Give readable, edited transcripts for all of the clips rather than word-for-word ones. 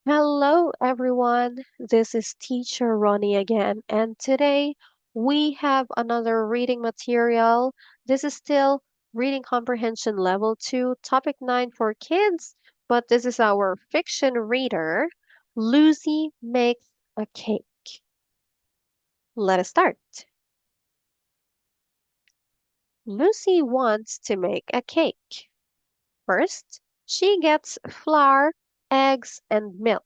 Hello, everyone. This is Teacher Ronnie again, and today we have another reading material. This is still Reading Comprehension Level 2, Topic 9 for kids, but this is our fiction reader. Lucy makes a cake. Let us start. Lucy wants to make a cake. First, she gets flour, eggs, and milk.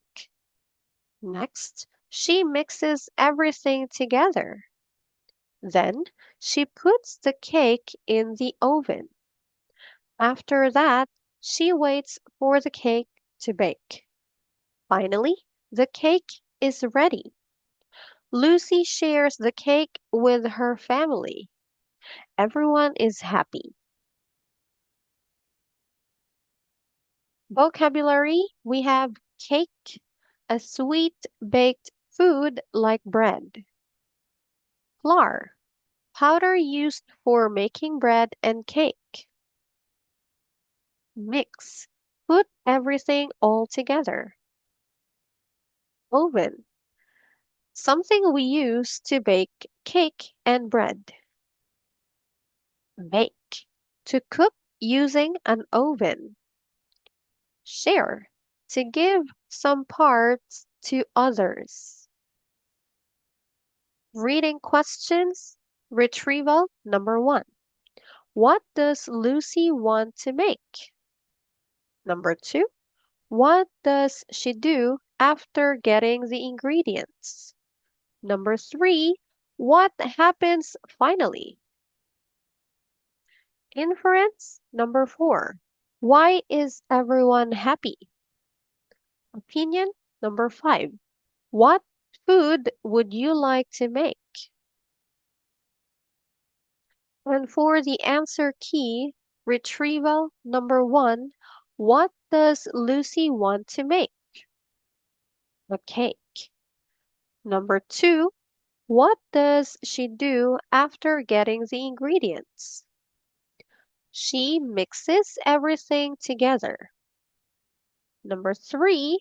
Next, she mixes everything together. Then, she puts the cake in the oven. After that, she waits for the cake to bake. Finally, the cake is ready. Lucy shares the cake with her family. Everyone is happy. Vocabulary, we have cake, a sweet baked food like bread. Flour, powder used for making bread and cake. Mix. Put everything all together. Oven. Something we use to bake cake and bread. Bake. To cook using an oven. Share. To give some parts to others. Reading questions. Retrieval number 1. What does Lucy want to make? Number 2. What does she do after getting the ingredients? Number 3. What happens finally? Inference number 4. Why is everyone happy? Opinion number 5. What food would you like to make? And for the answer key, retrieval number 1. What does Lucy want to make? A cake. Number 2. What does she do after getting the ingredients? She mixes everything together. Number 3.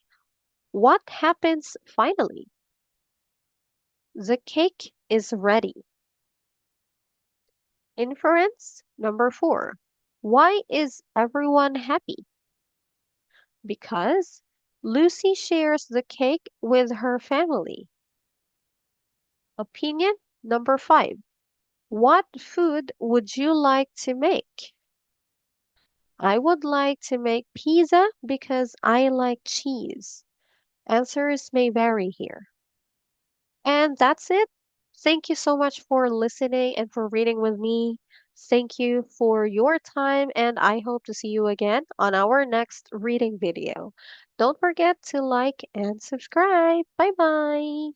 What happens finally? The cake is ready. Inference number 4. Why is everyone happy? Because Lucy shares the cake with her family. Opinion number 5. What food would you like to make? I would like to make pizza because I like cheese. Answers may vary here. And that's it. Thank you so much for listening and for reading with me. Thank you for your time, and I hope to see you again on our next reading video. Don't forget to like and subscribe. Bye bye.